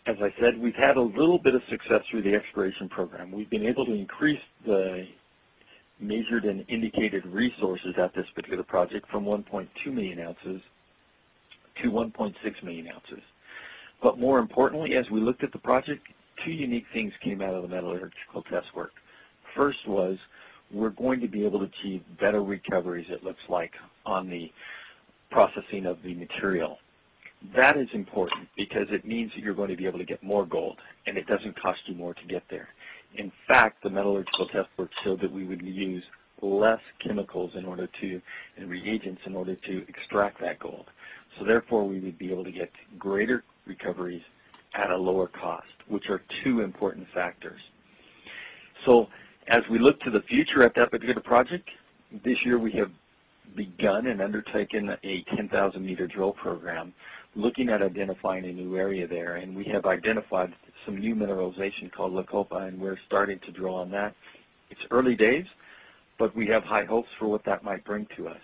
as I said, we've had a little bit of success through the exploration program. We've been able to increase the measured and indicated resources at this particular project from 1.2 million ounces to 1.6 million ounces. But more importantly, as we looked at the project, two unique things came out of the metallurgical test work. First was we're going to be able to achieve better recoveries, it looks like, on the processing of the material. That is important because it means that you're going to be able to get more gold, and it doesn't cost you more to get there. In fact, the metallurgical test work showed that we would use less chemicals in order to, and reagents in order to extract that gold. So therefore, we would be able to get greater recoveries at a lower cost, which are two important factors. So as we look to the future at that particular project, this year we have begun and undertaken a 10,000 meter drill program looking at identifying a new area there, and we have identified some new mineralization called La Copa, and we're starting to drill on that. It's early days, but we have high hopes for what that might bring to us.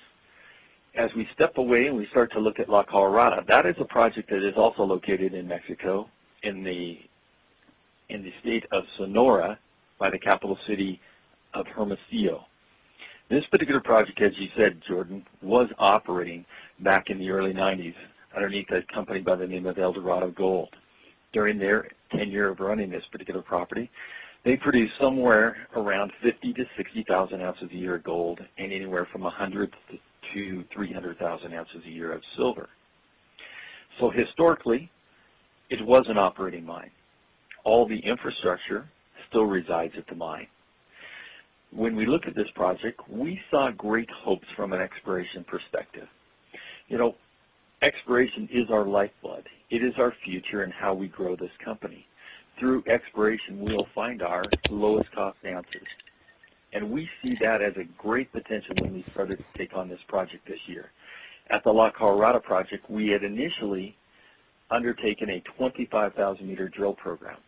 As we step away and we start to look at La Colorada, that is a project that is also located in Mexico, in the state of Sonora, by the capital city of Hermosillo. This particular project, as you said, Jordan, was operating back in the early 90s underneath a company by the name of Argonaut Gold. During their tenure of running this particular property, they produced somewhere around 50 to 60,000 ounces a year of gold and anywhere from 100 to 300,000 ounces a year of silver. So historically, it was an operating mine. All the infrastructure still resides at the mine. When we look at this project, we saw great hopes from an exploration perspective. You know, exploration is our lifeblood. It is our future and how we grow this company. Through exploration, we will find our lowest cost ounces. And we see that as a great potential when we started to take on this project this year. At the La Colorada project, we had initially undertaken a 25,000 meter drill program.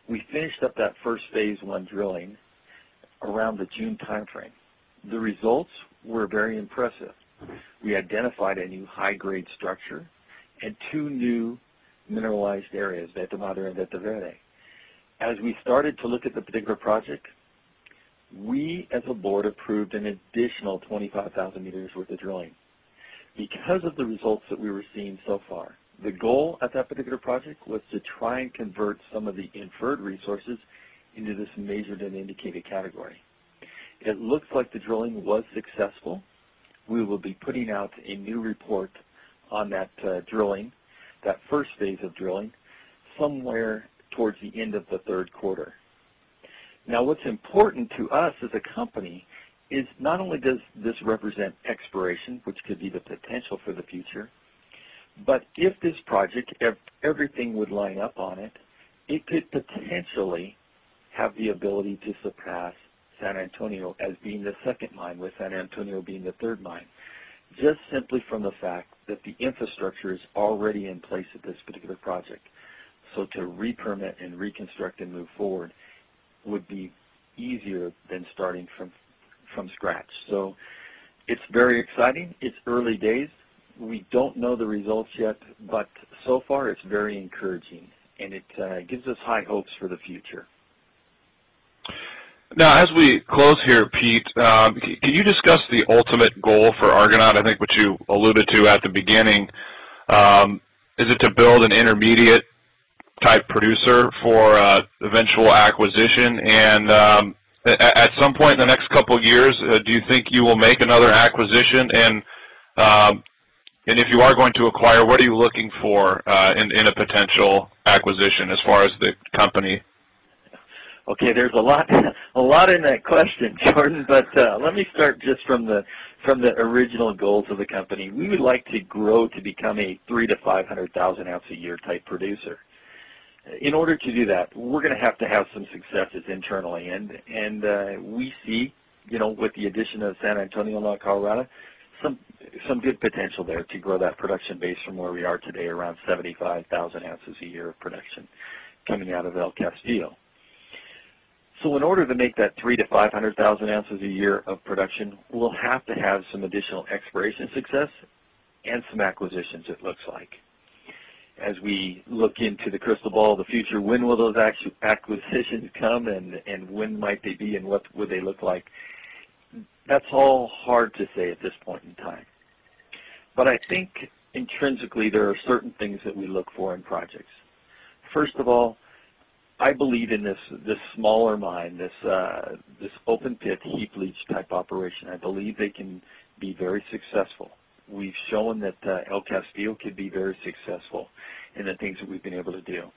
We finished up that first phase one drilling around the June timeframe. The results were very impressive. We identified a new high-grade structure and two new mineralized areas, Veta Madre and Veta Verde. As we started to look at the particular project, we as a board approved an additional 25,000 meters worth of drilling. Because of the results that we were seeing so far, the goal at that particular project was to try and convert some of the inferred resources into this measured and indicated category. It looks like the drilling was successful. We will be putting out a new report on that drilling, that first phase of drilling, somewhere towards the end of the third quarter. Now, what's important to us as a company is not only does this represent exploration, which could be the potential for the future, but if this project, if everything would line up on it, it could potentially have the ability to surpass San Antonio as being the second mine, with San Antonio being the third mine, just simply from the fact that the infrastructure is already in place at this particular project. So to re-permit and reconstruct and move forward would be easier than starting from scratch. So it's very exciting. It's early days. We don't know the results yet, but so far it's very encouraging, and it gives us high hopes for the future. Now, as we close here, Pete, can you discuss the ultimate goal for Argonaut? I think what you alluded to at the beginning. Is it to build an intermediate type producer for eventual acquisition? And at some point in the next couple of years, do you think you will make another acquisition? And if you are going to acquire, what are you looking for in a potential acquisition as far as the company? Okay, there's a lot in that question, Jordan. But let me start just from the original goals of the company. We would like to grow to become a 300,000 to 500,000 ounce a year type producer. In order to do that, we're going to have some successes internally, and we see, you know, with the addition of San Antonio and La Colorada, some good potential there to grow that production base from where we are today, around 75,000 ounces a year of production coming out of El Castillo. So in order to make that 300,000 to 500,000 ounces a year of production, we'll have to have some additional exploration success and some acquisitions, it looks like. as we look into the crystal ball of the future, when will those acquisitions come, and when might they be, and what would they look like? That's all hard to say at this point in time. But I think intrinsically there are certain things that we look for in projects. First of all, I believe in this smaller mine, this open pit heap leach type operation. I believe they can be very successful. We've shown that El Castillo could be very successful in the things that we've been able to do.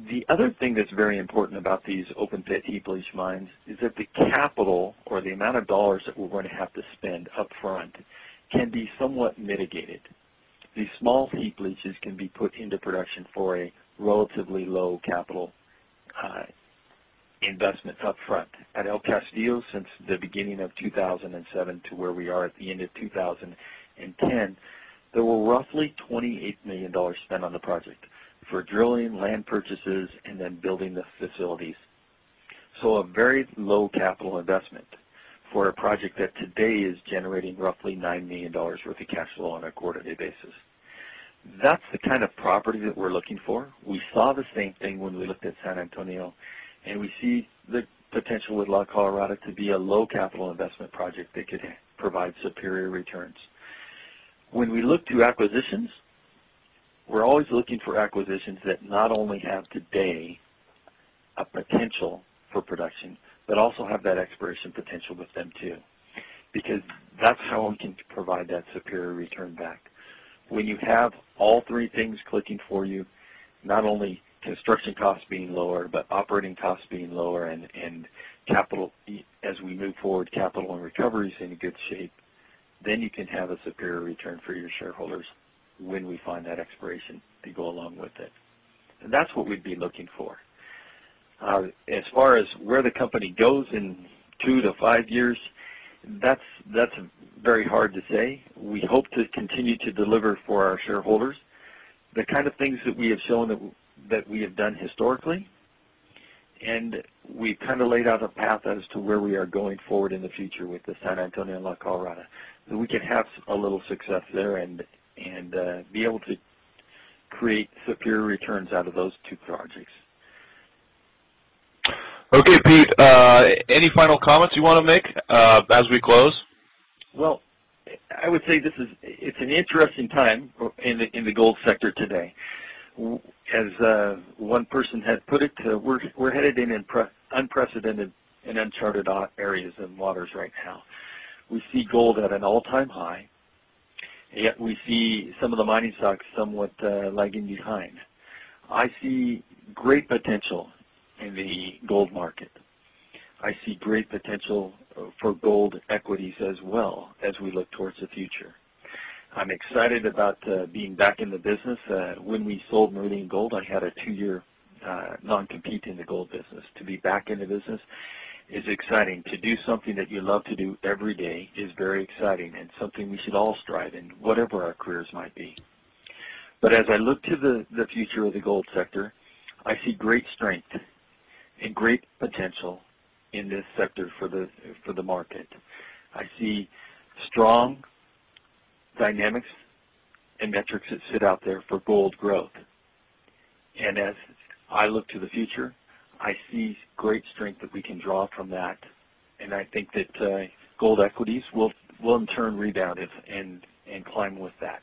The other thing that's very important about these open pit heap leach mines is that the capital, or the amount of dollars that we're going to have to spend up front, can be somewhat mitigated. These small heap leaches can be put into production for a relatively low capital investment up front. At El Castillo, since the beginning of 2007 to where we are at the end of 2010, there were roughly $28 million spent on the project for drilling, land purchases, and then building the facilities. So a very low capital investment for a project that today is generating roughly $9 million worth of cash flow on a quarterly basis. That's the kind of property that we're looking for. We saw the same thing when we looked at San Antonio, and we see the potential with La Colorada to be a low capital investment project that could provide superior returns. When we look to acquisitions, we're always looking for acquisitions that not only have today a potential for production, but also have that exploration potential with them too, because that's how we can provide that superior return back. When you have all three things clicking for you, not only construction costs being lower, but operating costs being lower, and capital, as we move forward, capital and recovery is in good shape, then you can have a superior return for your shareholders when we find that exploration to go along with it. And that's what we'd be looking for. As far as where the company goes in 2 to 5 years, that's very hard to say. We hope to continue to deliver for our shareholders the kind of things that we have shown that we have done historically, and we've kind of laid out a path as to where we are going forward in the future with the San Antonio and La Colorada, so we can have a little success there and be able to create superior returns out of those two projects. Okay, Pete, any final comments you want to make as we close? Well, I would say it's an interesting time in the gold sector today. As one person had put it, we're headed in unprecedented and uncharted areas and waters right now. We see gold at an all-time high, yet we see some of the mining stocks somewhat lagging behind. I see great potential in the gold market. I see great potential for gold equities as well as we look towards the future. I'm excited about being back in the business. When we sold Meridian Gold, I had a 2-year non-compete in the gold business. To be back in the business is exciting. To do something that you love to do every day is very exciting, and something we should all strive in, whatever our careers might be. But as I look to the future of the gold sector, I see great strength and great potential in this sector for the market. I see strong dynamics and metrics that sit out there for gold growth. And as I look to the future, I see great strength that we can draw from that. And I think that gold equities will in turn rebound and climb with that.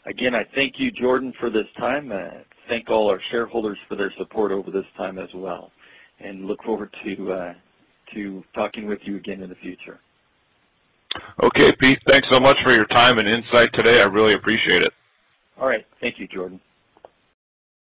Again, I thank you, Jordan, for this time. Thank all our shareholders for their support over this time as well. And look forward to talking with you again in the future. Okay, Pete, thanks so much for your time and insight today. I really appreciate it. All right. Thank you, Jordan.